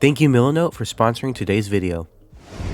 Thank you, Milanote, for sponsoring today's video.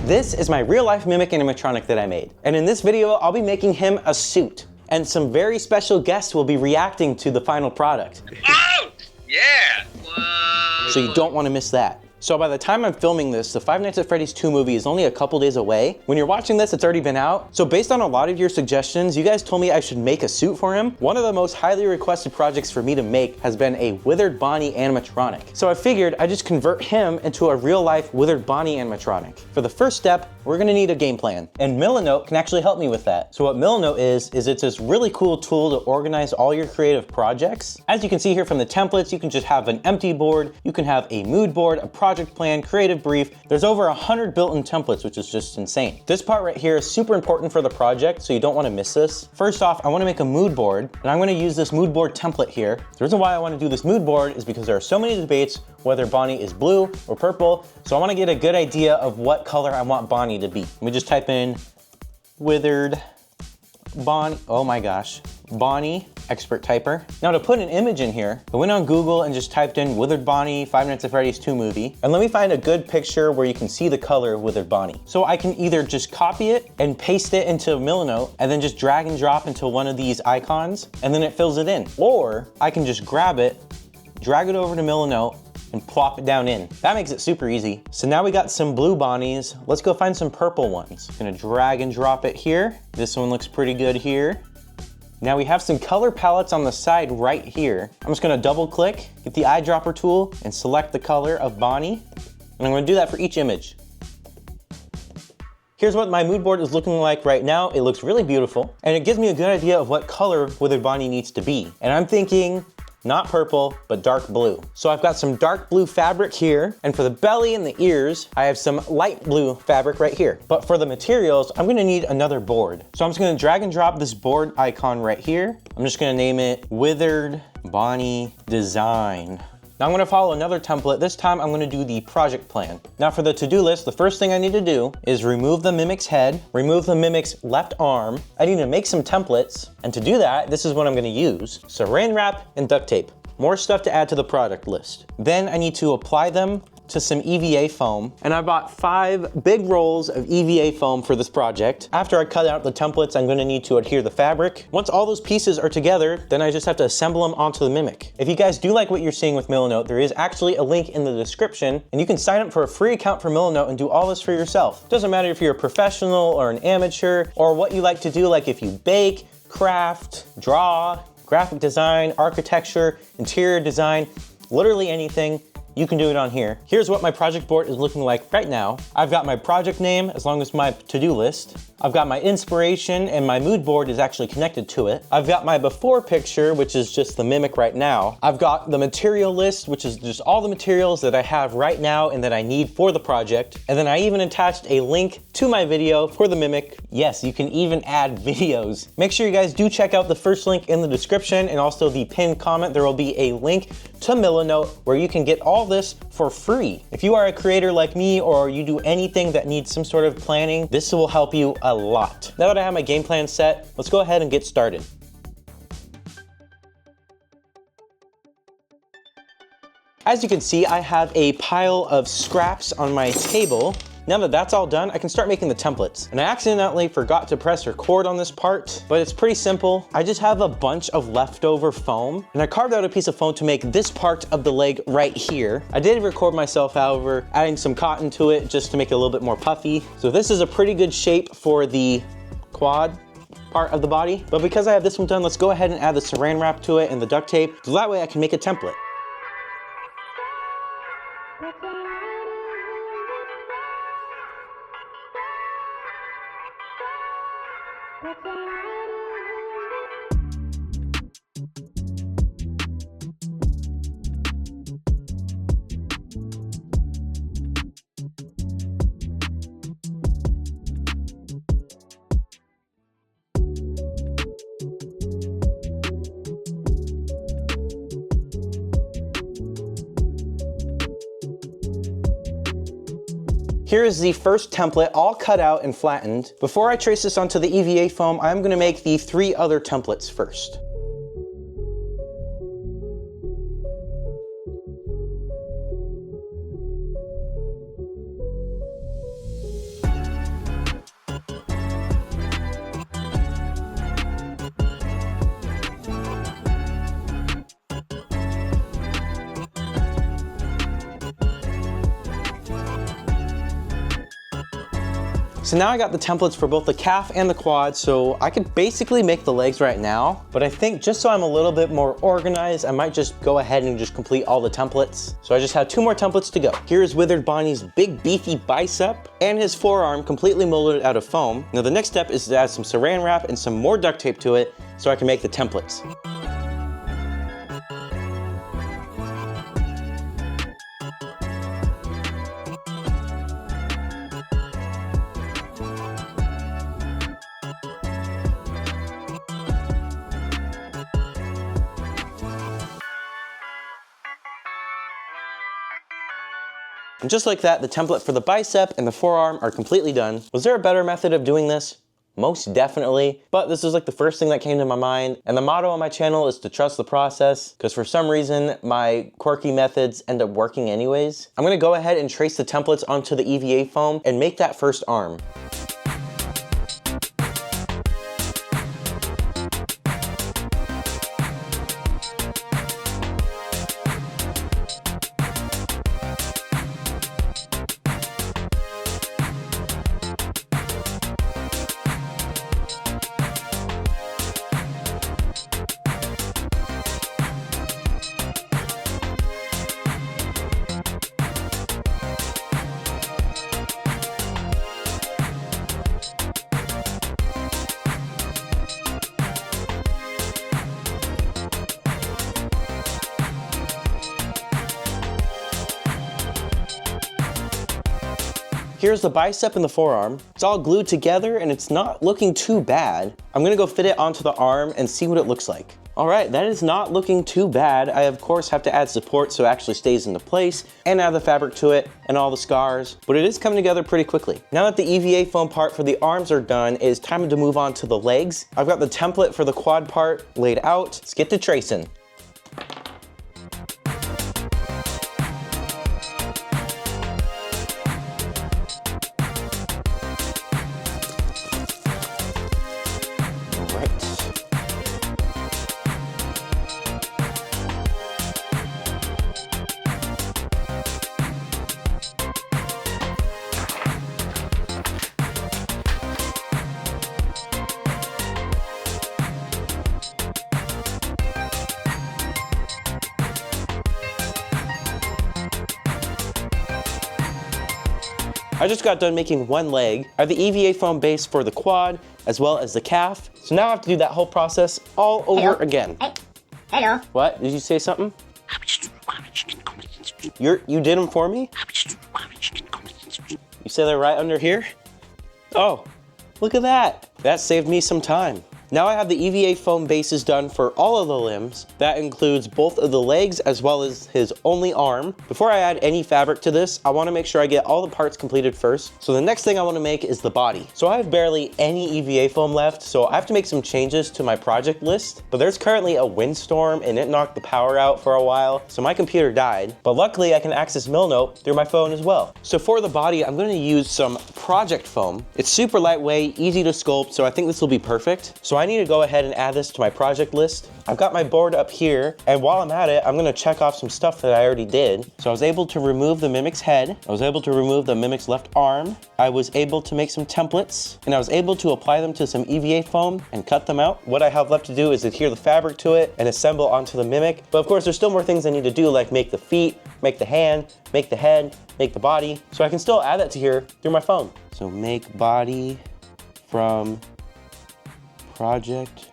This is my real-life mimic animatronic that I made. And in this video, I'll be making him a suit. And some very special guests will be reacting to the final product. Oh! Yeah! Whoa! So you don't want to miss that. So by the time I'm filming this, the Five Nights at Freddy's 2 movie is only a couple days away. When you're watching this, it's already been out. So based on a lot of your suggestions, you guys told me I should make a suit for him. One of the most highly requested projects for me to make has been a Withered Bonnie animatronic. So I figured I'd just convert him into a real life Withered Bonnie animatronic. For the first step, we're gonna need a game plan. And Milanote can actually help me with that. So what Milanote is it's this really cool tool to organize all your creative projects. As you can see here from the templates, you can just have an empty board, you can have a mood board, a project plan, creative brief. There's over 100 built-in templates, which is just insane. This part right here is super important for the project, so you don't want to miss this. First off, I want to make a mood board, and I'm going to use this mood board template here. The reason why I want to do this mood board is because there are so many debates whether Bonnie is blue or purple, so I want to get a good idea of what color I want Bonnie to be. Let me just type in Withered Bonnie. Oh my gosh, Bonnie, expert typer. Now to put an image in here, I went on Google and just typed in Withered Bonnie, Five Nights at Freddy's 2 movie. And let me find a good picture where you can see the color of Withered Bonnie. So I can either just copy it and paste it into Milanote and then just drag and drop into one of these icons and then it fills it in. Or I can just grab it, drag it over to Milanote, and plop it down in. That makes it super easy. So now we got some blue Bonnies. Let's go find some purple ones. Gonna drag and drop it here. This one looks pretty good here. Now we have some color palettes on the side right here. I'm just gonna double click, get the eyedropper tool, and select the color of Bonnie. And I'm gonna do that for each image. Here's what my mood board is looking like right now. It looks really beautiful, and it gives me a good idea of what color Withered Bonnie needs to be. And I'm thinking, not purple, but dark blue. So I've got some dark blue fabric here, and for the belly and the ears, I have some light blue fabric right here. But for the materials, I'm gonna need another board. So I'm just gonna drag and drop this board icon right here. I'm just gonna name it Withered Bonnie Design. Now I'm gonna follow another template. This time I'm gonna do the project plan. Now for the to-do list, the first thing I need to do is remove the mimic's head, remove the mimic's left arm. I need to make some templates, and to do that, this is what I'm gonna use. Saran wrap and duct tape. More stuff to add to the product list. Then I need to apply them to some EVA foam, and I bought 5 big rolls of EVA foam for this project. After I cut out the templates, I'm gonna need to adhere the fabric. Once all those pieces are together, then I just have to assemble them onto the mimic. If you guys do like what you're seeing with Milanote, there is actually a link in the description, and you can sign up for a free account for Milanote and do all this for yourself. Doesn't matter if you're a professional or an amateur, or what you like to do, like if you bake, craft, draw, graphic design, architecture, interior design, literally anything. You can do it on here. Here's what my project board is looking like right now. I've got my project name as long as my to-do list. I've got my inspiration, and my mood board is actually connected to it. I've got my before picture, which is just the mimic right now. I've got the material list, which is just all the materials that I have right now and that I need for the project. And then I even attached a link to my video for the mimic. Yes, you can even add videos. Make sure you guys do check out the first link in the description and also the pinned comment. There will be a link to Milanote where you can get all this for free. If you are a creator like me, or you do anything that needs some sort of planning, this will help you a lot. Now that I have my game plan set, let's go ahead and get started. As you can see, I have a pile of scraps on my table. Now that that's all done, I can start making the templates. And I accidentally forgot to press record on this part, but it's pretty simple. I just have a bunch of leftover foam, and I carved out a piece of foam to make this part of the leg right here. I did record myself, however, adding some cotton to it just to make it a little bit more puffy. So this is a pretty good shape for the quad part of the body. But because I have this one done, let's go ahead and add the saran wrap to it and the duct tape, so that way I can make a template. Here is the first template all cut out and flattened. Before I trace this onto the EVA foam, I'm gonna make the 3 other templates first. So now I got the templates for both the calf and the quad, so I could basically make the legs right now, but I think just so I'm a little bit more organized, I might just go ahead and just complete all the templates. So I just have 2 more templates to go. Here's Withered Bonnie's big beefy bicep and his forearm completely molded out of foam. Now the next step is to add some saran wrap and some more duct tape to it so I can make the templates. And just like that, the template for the bicep and the forearm are completely done. Was there a better method of doing this? Most definitely, but this is like the first thing that came to my mind. And the motto on my channel is to trust the process, because for some reason, my quirky methods end up working anyways. I'm gonna go ahead and trace the templates onto the EVA foam and make that first arm. Here's the bicep and the forearm. It's all glued together and it's not looking too bad. I'm gonna go fit it onto the arm and see what it looks like. All right, that is not looking too bad. I of course have to add support so it actually stays into place and add the fabric to it and all the scars, but it is coming together pretty quickly. Now that the EVA foam part for the arms are done, it is time to move on to the legs. I've got the template for the quad part laid out. Let's get to tracing. I just got done making one leg. I have the EVA foam base for the quad as well as the calf. So now I have to do that whole process all over again. Hello. What? Did you say something? You did them for me? You say they're right under here? Oh, look at that. That saved me some time. Now I have the EVA foam bases done for all of the limbs. That includes both of the legs as well as his only arm. Before I add any fabric to this, I wanna make sure I get all the parts completed first. So the next thing I wanna make is the body. So I have barely any EVA foam left, so I have to make some changes to my project list. But there's currently a windstorm and it knocked the power out for a while, so my computer died. But luckily I can access Milanote through my phone as well. So for the body, I'm gonna use some project foam. It's super lightweight, easy to sculpt, so I think this will be perfect. So I need to go ahead and add this to my project list. I've got my board up here, and while I'm at it, I'm gonna check off some stuff that I already did. So I was able to remove the Mimic's head. I was able to remove the Mimic's left arm. I was able to make some templates, and I was able to apply them to some EVA foam and cut them out. What I have left to do is adhere the fabric to it and assemble onto the Mimic. But of course, there's still more things I need to do, like make the feet, make the hand, make the head, make the body. So I can still add that to here through my phone. So make body from project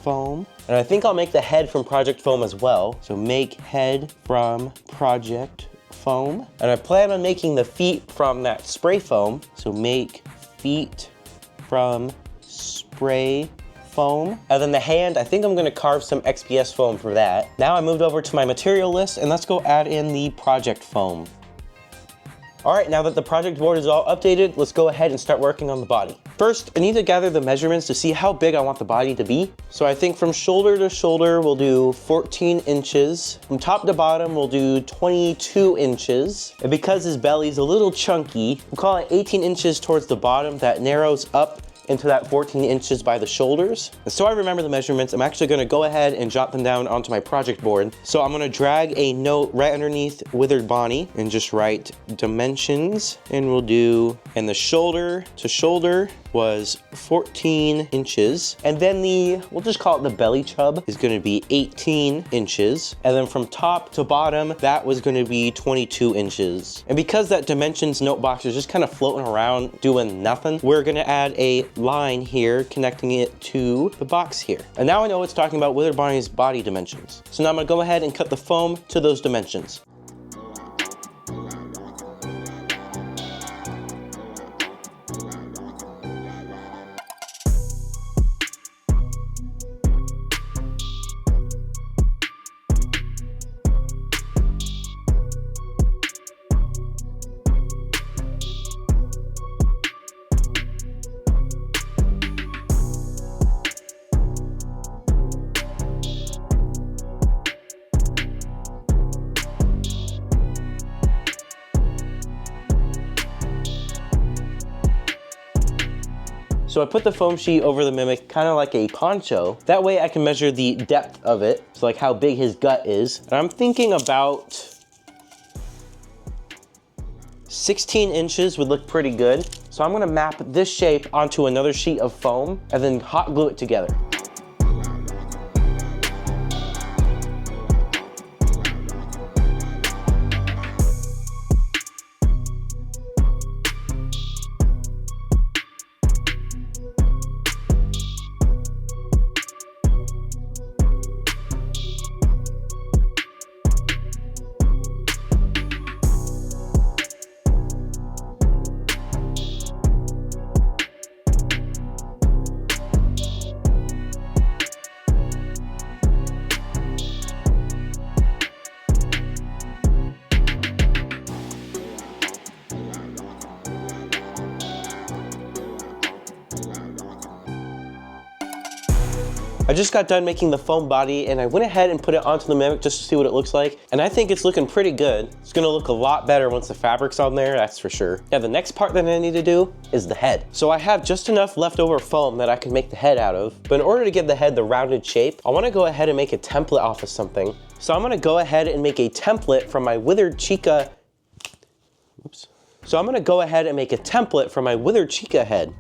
foam. And I think I'll make the head from project foam as well. So make head from project foam. And I plan on making the feet from that spray foam. So make feet from spray foam. And then the hand, I think I'm gonna carve some XPS foam for that. Now I moved over to my material list and let's go add in the project foam. All right, now that the project board is all updated, let's go ahead and start working on the body. First, I need to gather the measurements to see how big I want the body to be. So I think from shoulder to shoulder, we'll do 14 inches. From top to bottom, we'll do 22 inches. And because his belly's a little chunky, we'll call it 18 inches towards the bottom. That narrows up into that 14 inches by the shoulders. And so I remember the measurements. I'm actually gonna go ahead and jot them down onto my project board. So I'm gonna drag a note right underneath Withered Bonnie and just write dimensions, and we'll do, and the shoulder to shoulder was 14 inches. And then we'll just call it the belly chub, is gonna be 18 inches. And then from top to bottom, that was gonna be 22 inches. And because that dimensions note box is just kind of floating around doing nothing, we're gonna add a line here connecting it to the box here. And now I know it's talking about Withered Bonnie's body dimensions. So now I'm gonna go ahead and cut the foam to those dimensions. So I put the foam sheet over the Mimic kind of like a poncho. That way I can measure the depth of it, so like how big his gut is. And I'm thinking about 16 inches would look pretty good. So I'm gonna map this shape onto another sheet of foam and then hot glue it together. I just got done making the foam body and I went ahead and put it onto the Mimic just to see what it looks like. And I think it's looking pretty good. It's gonna look a lot better once the fabric's on there, that's for sure. Now the next part that I need to do is the head. So I have just enough leftover foam that I can make the head out of. But in order to give the head the rounded shape, I wanna go ahead and make a template off of something. So I'm gonna go ahead and make a template from my Withered Chica, oops. So I'm gonna go ahead and make a template for my Withered Chica head.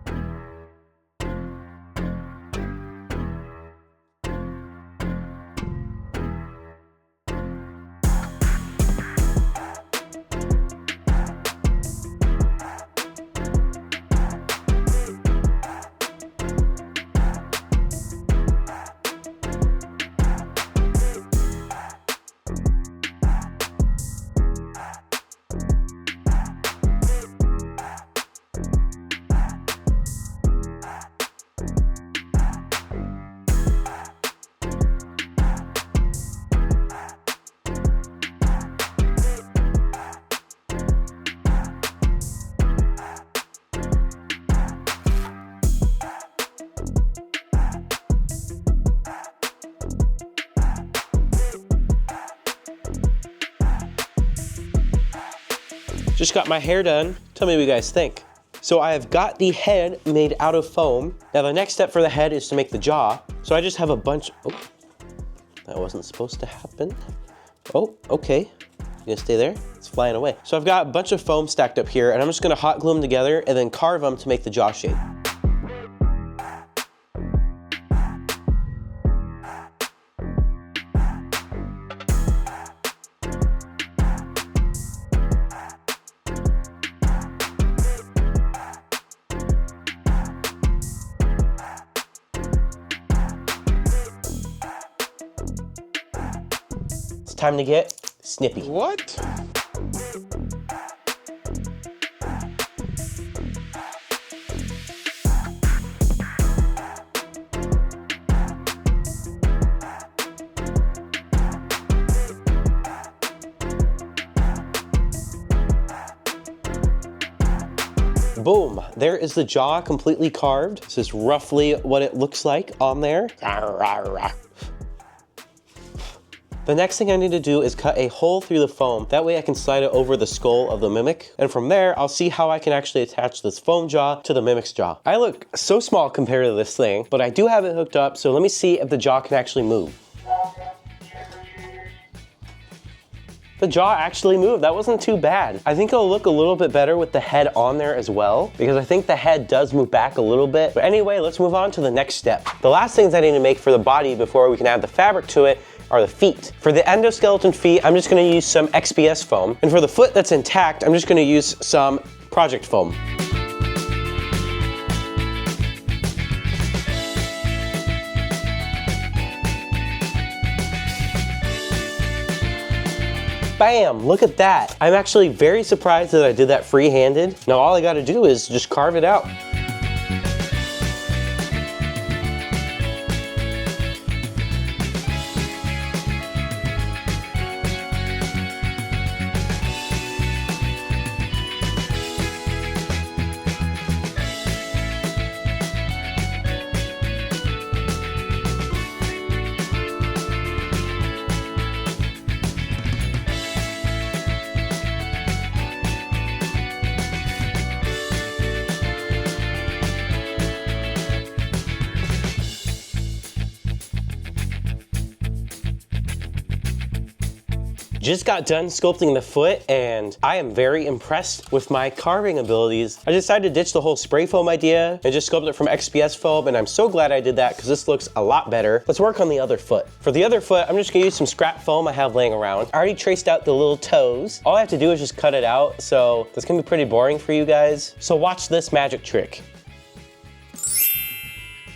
Just got my hair done. Tell me what you guys think. So I have got the head made out of foam. Now the next step for the head is to make the jaw. So I just have a bunch, oh, that wasn't supposed to happen. Oh, okay. You gonna stay there? It's flying away. So I've got a bunch of foam stacked up here and I'm just gonna hot glue them together and then carve them to make the jaw shape. Time to get snippy. What? Boom, there is the jaw completely carved. This is roughly what it looks like on there. The next thing I need to do is cut a hole through the foam. That way I can slide it over the skull of the mimic. And from there, I'll see how I can actually attach this foam jaw to the mimic's jaw. I look so small compared to this thing, but I do have it hooked up, so let me see if the jaw can actually move. The jaw actually moved. That wasn't too bad. I think it'll look a little bit better with the head on there as well, because I think the head does move back a little bit. But anyway, let's move on to the next step. The last things I need to make for the body before we can add the fabric to it are the feet. For the endoskeleton feet, I'm just gonna use some XPS foam. And for the foot that's intact, I'm just gonna use some project foam. Bam, look at that. I'm actually very surprised that I did that free-handed. Now all I gotta do is just carve it out. Just got done sculpting the foot and I am very impressed with my carving abilities. I decided to ditch the whole spray foam idea and just sculpt it from XPS foam, and I'm so glad I did that because this looks a lot better. Let's work on the other foot. For the other foot, I'm just gonna use some scrap foam I have laying around. I already traced out the little toes. All I have to do is just cut it out, so that's gonna be pretty boring for you guys. So watch this magic trick.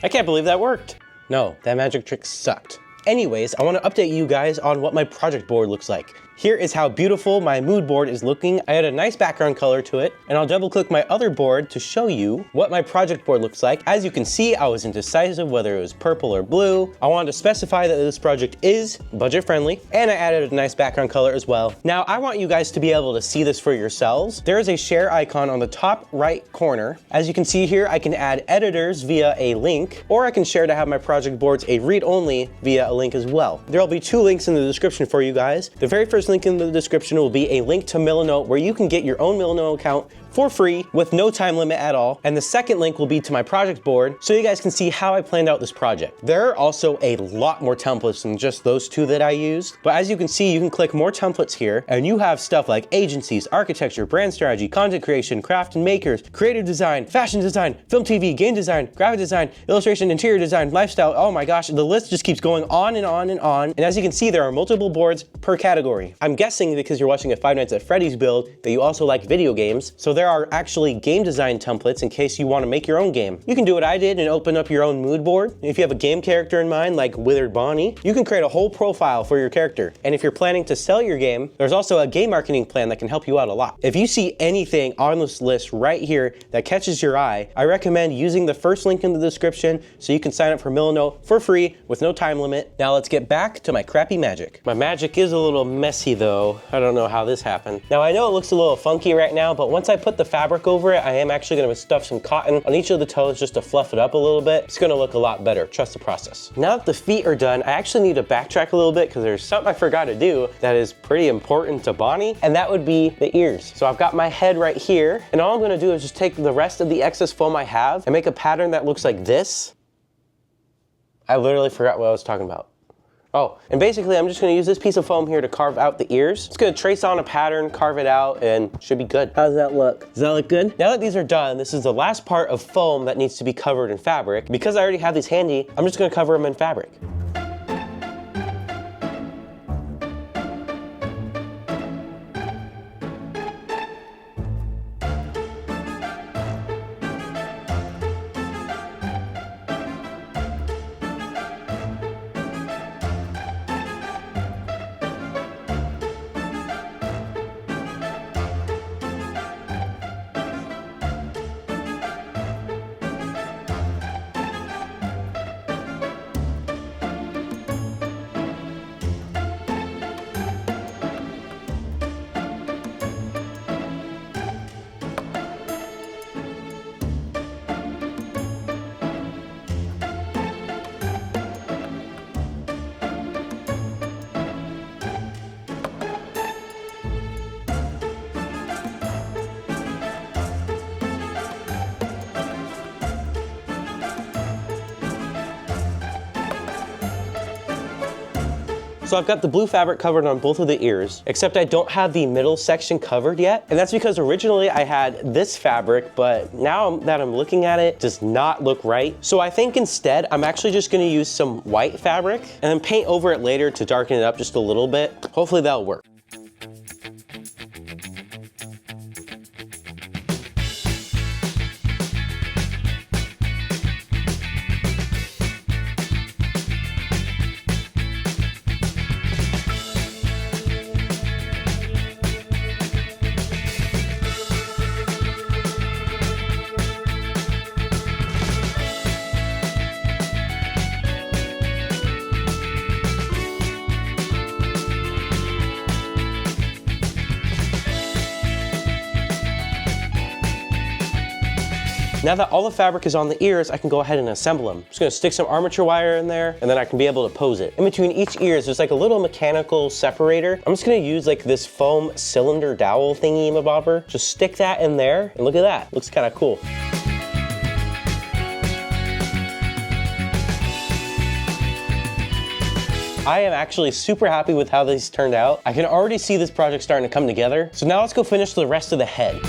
I can't believe that worked. No, that magic trick sucked. Anyways, I want to update you guys on what my project board looks like. Here is how beautiful my mood board is looking. I had a nice background color to it, and I'll double click my other board to show you what my project board looks like. As you can see, I was indecisive whether it was purple or blue. I wanted to specify that this project is budget friendly, and I added a nice background color as well. Now, I want you guys to be able to see this for yourselves. There is a share icon on the top right corner. As you can see here, I can add editors via a link, or I can share to have my project boards a read-only via a link as well. There will be two links in the description for you guys. The very first link in the description will be a link to Milanote where you can get your own Milanote account for free with no time limit at all. And the second link will be to my project board so you guys can see how I planned out this project. There are also a lot more templates than just those two that I used. But as you can see, you can click more templates here and you have stuff like agencies, architecture, brand strategy, content creation, craft and makers, creative design, fashion design, film TV, game design, graphic design, illustration, interior design, lifestyle. Oh my gosh, the list just keeps going on and on and on. And as you can see, there are multiple boards per category. I'm guessing because you're watching a Five Nights at Freddy's build that you also like video games. So there are actually game design templates in case you want to make your own game. You can do what I did and open up your own mood board. If you have a game character in mind, like Withered Bonnie, you can create a whole profile for your character. And if you're planning to sell your game, there's also a game marketing plan that can help you out a lot. If you see anything on this list right here that catches your eye, I recommend using the first link in the description so you can sign up for Milanote for free with no time limit. Now let's get back to my crappy magic. My magic is a little messy though. I don't know how this happened. Now I know it looks a little funky right now, but once I put the fabric over it, I am actually gonna stuff some cotton on each of the toes just to fluff it up a little bit. It's gonna look a lot better, trust the process. Now that the feet are done, I actually need to backtrack a little bit because there's something I forgot to do that is pretty important to Bonnie, and that would be the ears. So I've got my head right here, and all I'm gonna do is just take the rest of the excess foam I have and make a pattern that looks like this. I literally forgot what I was talking about. Oh, and basically I'm just gonna use this piece of foam here to carve out the ears. It's gonna trace on a pattern, carve it out, and should be good. How does that look? Does that look good? Now that these are done, this is the last part of foam that needs to be covered in fabric. Because I already have these handy, I'm just gonna cover them in fabric. So I've got the blue fabric covered on both of the ears, except I don't have the middle section covered yet. And that's because originally I had this fabric, but now that I'm looking at it, it does not look right. So I think instead, I'm actually just gonna use some white fabric and then paint over it later to darken it up just a little bit. Hopefully that'll work. Now that all the fabric is on the ears, I can go ahead and assemble them. I'm just gonna stick some armature wire in there, and then I can be able to pose it. In between each ears, there's like a little mechanical separator. I'm just gonna use like this foam cylinder dowel thingy mabobber. Just stick that in there, and look at that. Looks kind of cool. I am actually super happy with how these turned out. I can already see this project starting to come together. So now let's go finish the rest of the head.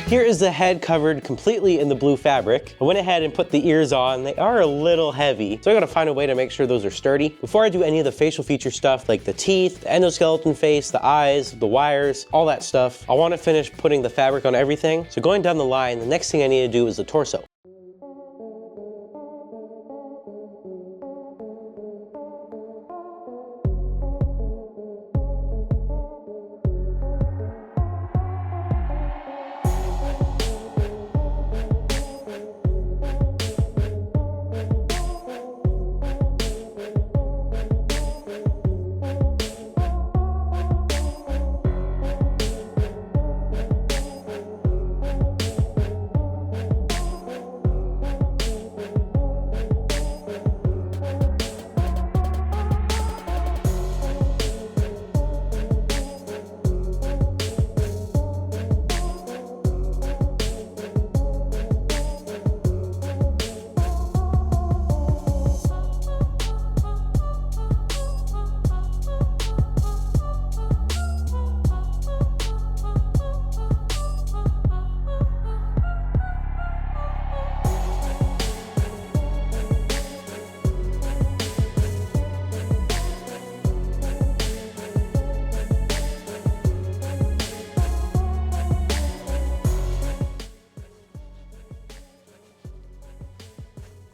Here is the head covered completely in the blue fabric. I went ahead and put the ears on. They are a little heavy, so I gotta find a way to make sure those are sturdy. Before I do any of the facial feature stuff, like the teeth, the endoskeleton face, the eyes, the wires, all that stuff, I wanna finish putting the fabric on everything. So going down the line, the next thing I need to do is the torso.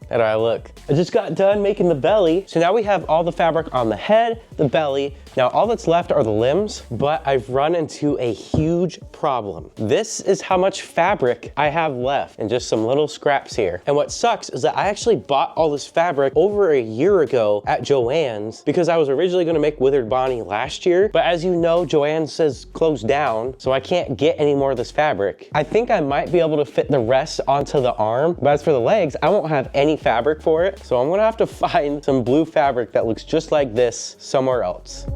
How do I look? I just got done making the belly. So now we have all the fabric on the head, the belly. Now all that's left are the limbs, but I've run into a huge problem. This is how much fabric I have left and just some little scraps here. And what sucks is that I actually bought all this fabric over a year ago at Joann's because I was originally gonna make Withered Bonnie last year. But as you know, Joann's says closed down, so I can't get any more of this fabric. I think I might be able to fit the rest onto the arm, but as for the legs, I won't have any fabric for it. So I'm gonna have to find some blue fabric that looks just like this somewhere else.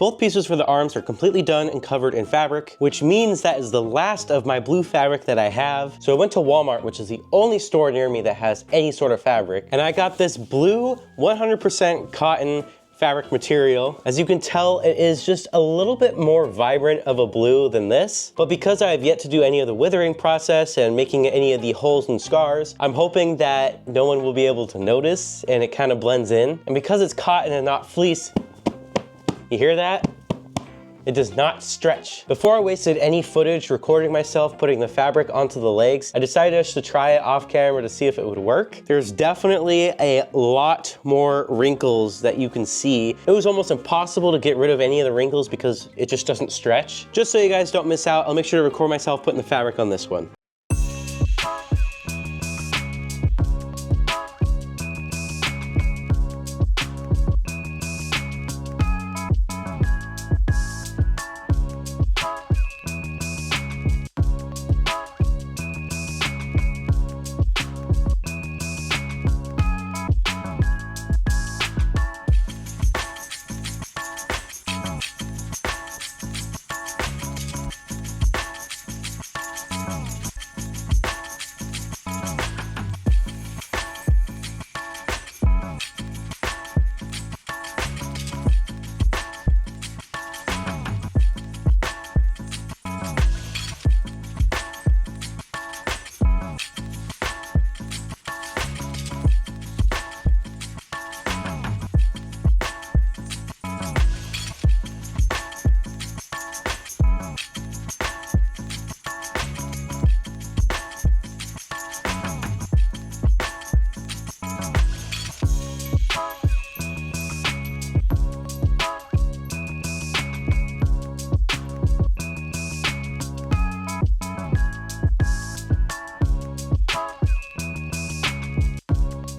both pieces for the arms are completely done and covered in fabric, which means that is the last of my blue fabric that I have. So I went to Walmart, which is the only store near me that has any sort of fabric, and I got this blue 100% cotton fabric material. As you can tell, it is just a little bit more vibrant of a blue than this, but because I have yet to do any of the withering process and making any of the holes and scars, I'm hoping that no one will be able to notice and it kind of blends in. And because it's cotton and not fleece, you hear that? It does not stretch. Before I wasted any footage recording myself putting the fabric onto the legs, I decided just to try it off camera to see if it would work. There's definitely a lot more wrinkles that you can see. It was almost impossible to get rid of any of the wrinkles because it just doesn't stretch. Just so you guys don't miss out, I'll make sure to record myself putting the fabric on this one.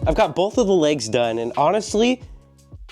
I've got both of the legs done, and honestly,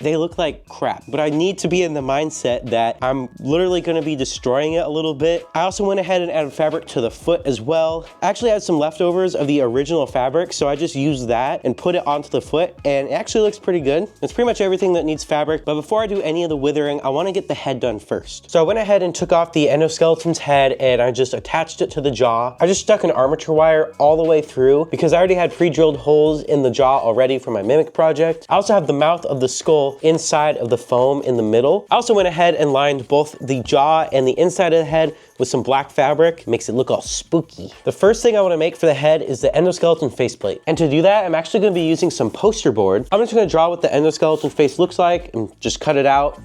they look like crap, but I need to be in the mindset that I'm literally gonna be destroying it a little bit. I also went ahead and added fabric to the foot as well. I actually had some leftovers of the original fabric, so I just used that and put it onto the foot, and it actually looks pretty good. It's pretty much everything that needs fabric, but before I do any of the withering, I wanna get the head done first. So I went ahead and took off the endoskeleton's head, and I just attached it to the jaw. I just stuck an armature wire all the way through because I already had pre-drilled holes in the jaw already for my mimic project. I also have the mouth of the skull inside of the foam in the middle. I also went ahead and lined both the jaw and the inside of the head with some black fabric. Makes it look all spooky. The first thing I want to make for the head is the endoskeleton faceplate. And to do that, I'm actually going to be using some poster board. I'm just going to draw what the endoskeleton face looks like and just cut it out.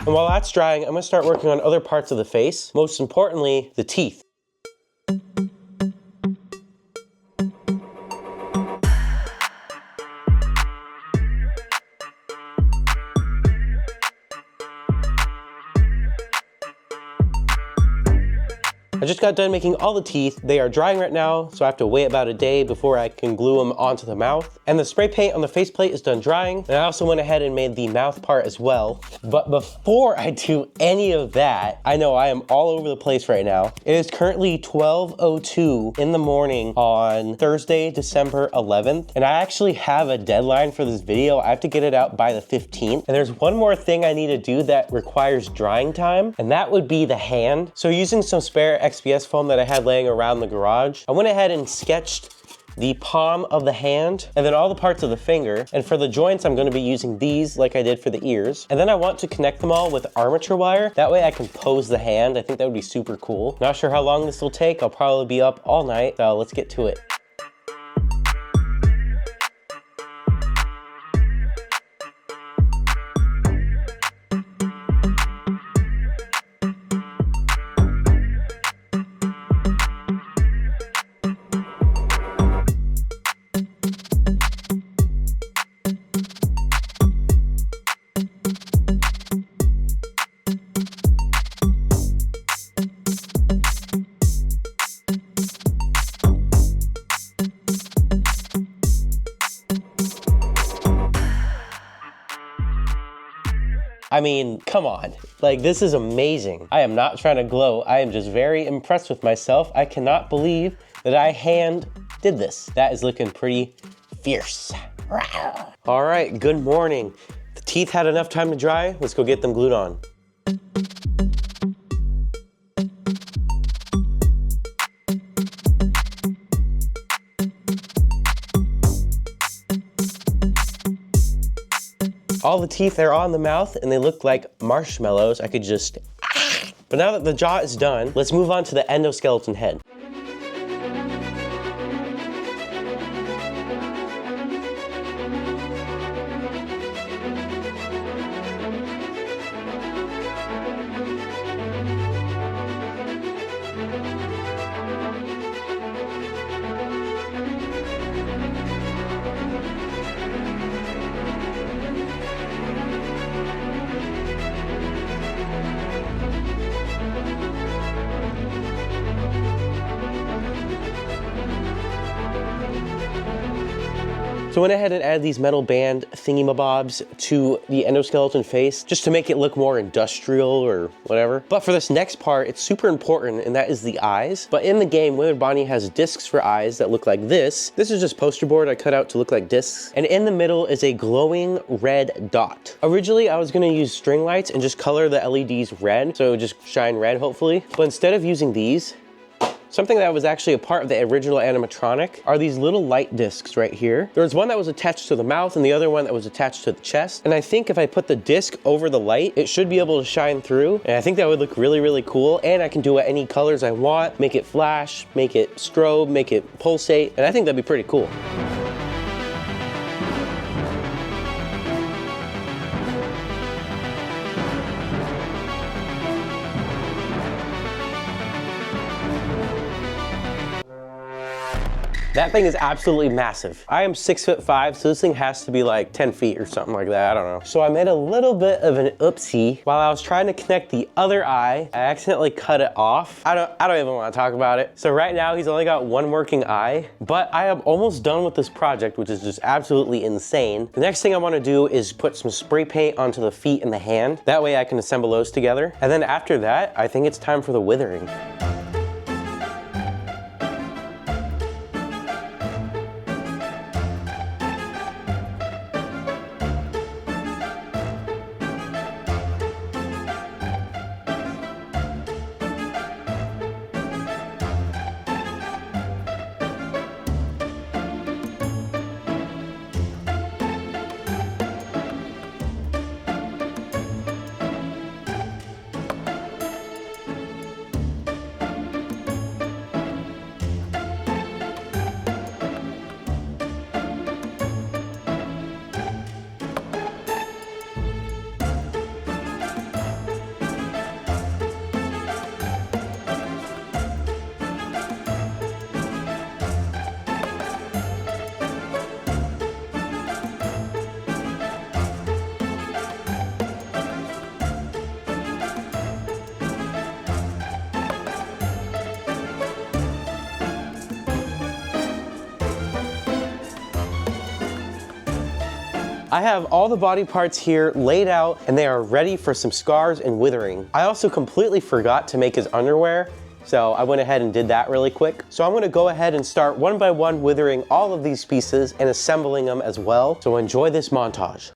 And while that's drying, I'm gonna start working on other parts of the face, most importantly, the teeth. I just got done making all the teeth. They are drying right now, so I have to wait about a day before I can glue them onto the mouth. And the spray paint on the faceplate is done drying. And I also went ahead and made the mouth part as well. But before I do any of that, I know I am all over the place right now. It is currently 12:02 in the morning on Thursday, December 11th. And I actually have a deadline for this video. I have to get it out by the 15th. And there's one more thing I need to do that requires drying time, and that would be the hand. So using some spare XPS foam that I had laying around the garage, I went ahead and sketched the palm of the hand and then all the parts of the finger. And for the joints, I'm going to be using these like I did for the ears. And then I want to connect them all with armature wire. That way I can pose the hand. I think that would be super cool. Not sure how long this will take. I'll probably be up all night. So let's get to it. I mean, come on. Like, this is amazing. I am not trying to gloat. I am just very impressed with myself. I cannot believe that I hand did this. That is looking pretty fierce. All right, good morning. The teeth had enough time to dry. Let's go get them glued on. All the teeth are on the mouth and they look like marshmallows. I could just, But now that the jaw is done, let's move on to the endoskeleton head. So I went ahead and added these metal band thingamabobs to the endoskeleton face just to make it look more industrial or whatever. But for this next part, it's super important, and that is the eyes. But in the game, Withered Bonnie has discs for eyes that look like this. This is just poster board I cut out to look like discs. And in the middle is a glowing red dot. Originally, I was gonna use string lights and just color the LEDs red, so it would just shine red, hopefully. But instead of using these, something that was actually a part of the original animatronic are these little light discs right here. There was one that was attached to the mouth and the other one that was attached to the chest. And I think if I put the disc over the light, it should be able to shine through. And I think that would look really, really cool. And I can do it any colors I want, make it flash, make it strobe, make it pulsate. And I think that'd be pretty cool. That thing is absolutely massive. I am 6'5", so this thing has to be like 10 feet or something like that, I don't know. So I made a little bit of an oopsie. While I was trying to connect the other eye, I accidentally cut it off. I don't even want to talk about it. So right now he's only got one working eye, but I am almost done with this project, which is just absolutely insane. The next thing I want to do is put some spray paint onto the feet and the hand. That way I can assemble those together. And then after that, I think it's time for the withering. I have all the body parts here laid out and they are ready for some scars and withering. I also completely forgot to make his underwear, so I went ahead and did that really quick. So I'm gonna go ahead and start one by one withering all of these pieces and assembling them as well. So enjoy this montage.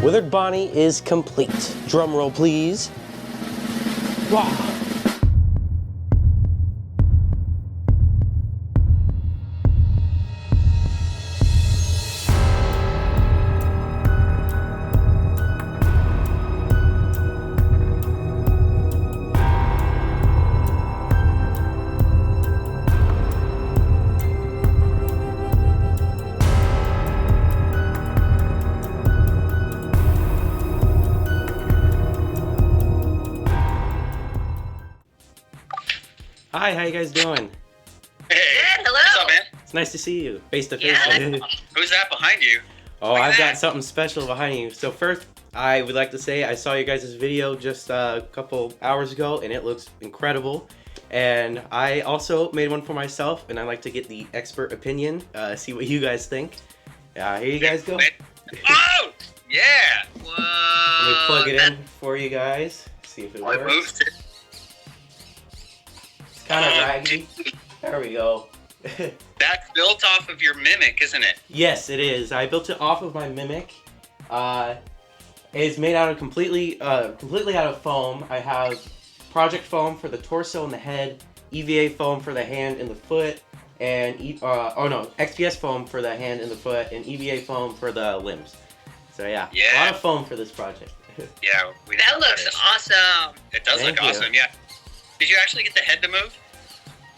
Withered Bonnie is complete. Drum roll, please. Wow. Hi, how you guys doing? Hey, hello. What's up, man? It's nice to see you, face to face. Yeah. Who's that behind you? Oh, Look at I've got that. something special behind you. So first, I would like to say I saw you guys' video just a couple hours ago, and it looks incredible. And I also made one for myself, and I like to get the expert opinion, see what you guys think. Here you guys go. Oh, yeah. Whoa. Let me plug it in for you guys. See if it Oh, it works. moves it. It's kind of raggy. There we go. That's built off of your Mimic, isn't it? Yes, it is. I built it off of my Mimic. It's made out of completely out of foam. I have project foam for the torso and the head, EVA foam for the hand and the foot, and XPS foam for the hand and the foot, and EVA foam for the limbs. So yeah, a lot of foam for this project. Yeah. That looks awesome. It does Thank look you. awesome, yeah. Did you actually get the head to move?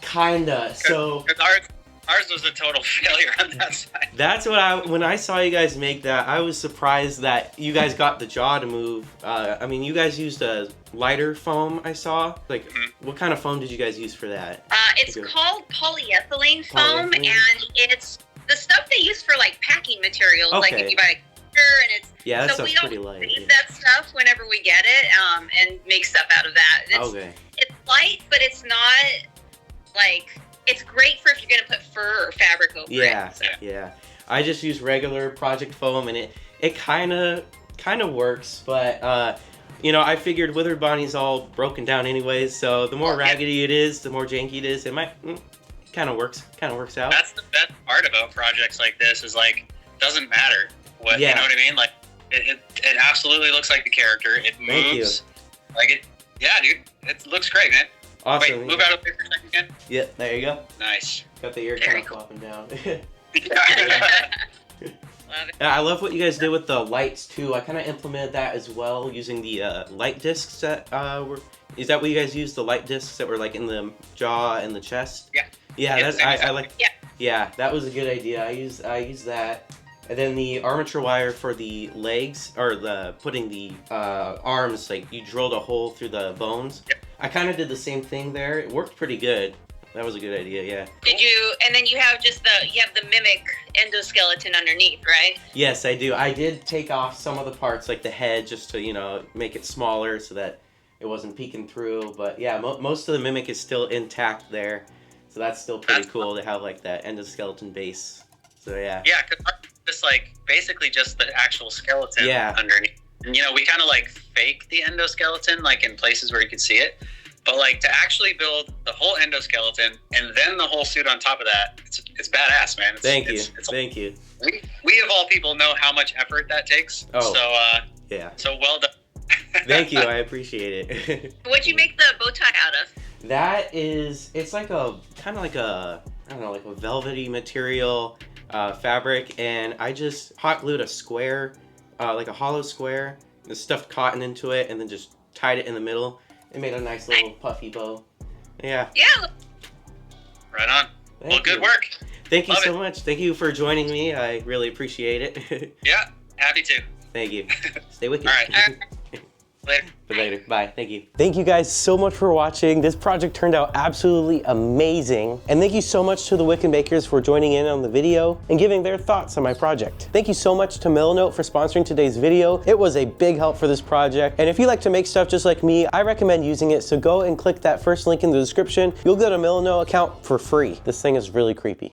Kinda. So Because ours was a total failure on that side. that's what when I saw you guys make that, I was surprised that you guys got the jaw to move. I mean, you guys used a lighter foam, I saw. Like, what kind of foam did you guys use for that? It's called polyethylene foam, Polyethylene. and it's the stuff they use for like packing materials. Like Okay. if you buy a computer and it's Yeah, that so stuff's we don't pretty light. save that stuff whenever we get it, and make stuff out of that. Okay. It's light, but it's not like it's great for if you're gonna put fur or fabric over Yeah, it. So. yeah. I just use regular project foam, and it kind of works, but you know, I figured Withered Bonnie's all broken down anyways, so the more raggedy it is, the more janky it is. It might kind of works out. That's the best part about projects like this is like, doesn't matter what, Yeah. you know what I mean? Like, it absolutely looks like the character. It moves. Thank you. Like it, yeah, dude. It looks great, man. Awesome. Wait, move out of the way for a second again. Yeah, there you go. Nice. Got the ear Very kind of flopping down. Love it. Yeah, I love what you guys did with the lights too. I kind of implemented that as well using the light discs that were. Is that what you guys used? The light discs that were like in the jaw and the chest? Yeah. Yeah, Yeah, that's I like. Yeah. Yeah, that was a good idea. I used that, and then the armature wire for the legs or the putting the arms. Like you drilled a hole through the bones. Yep. I kind of did the same thing there. It worked pretty good. That was a good idea. Yeah. Did you? And then you have the mimic endoskeleton underneath, right? Yes, I do. I did take off some of the parts, like the head, just to, make it smaller so that it wasn't peeking through. But yeah, most of the mimic is still intact there. So that's still pretty cool to have like that endoskeleton base. So yeah. Yeah, because just like basically just the actual skeleton Yeah. underneath. And, we kind of like fake the endoskeleton like in places where you can see it. But like to actually build the whole endoskeleton and then the whole suit on top of that, it's badass, man. Thank you. Thank you. We of all people know how much effort that takes. Oh. So Yeah. so well done. Thank you. I appreciate it. What'd you make the bow tie out of? It's like a kind of like a, I don't know, like a velvety material fabric, and I just hot glued a square, like a hollow square, and stuffed cotton into it, and then just tied it in the middle. It made a nice little puffy bow. Yeah. Yeah. Right on. Well, Thank good you. work. Thank you Love so it. much. Thank you for joining me. I really appreciate it. Yeah, happy to. Thank you. Stay wicked. All right. Later. But later. Bye. Thank you. Thank you guys so much for watching. This project turned out absolutely amazing. And thank you so much to the Wicked Makers for joining in on the video and giving their thoughts on my project. Thank you so much to Milanote for sponsoring today's video. It was a big help for this project. And if you like to make stuff just like me, I recommend using it. So go and click that first link in the description. You'll get a Milanote account for free. This thing is really creepy.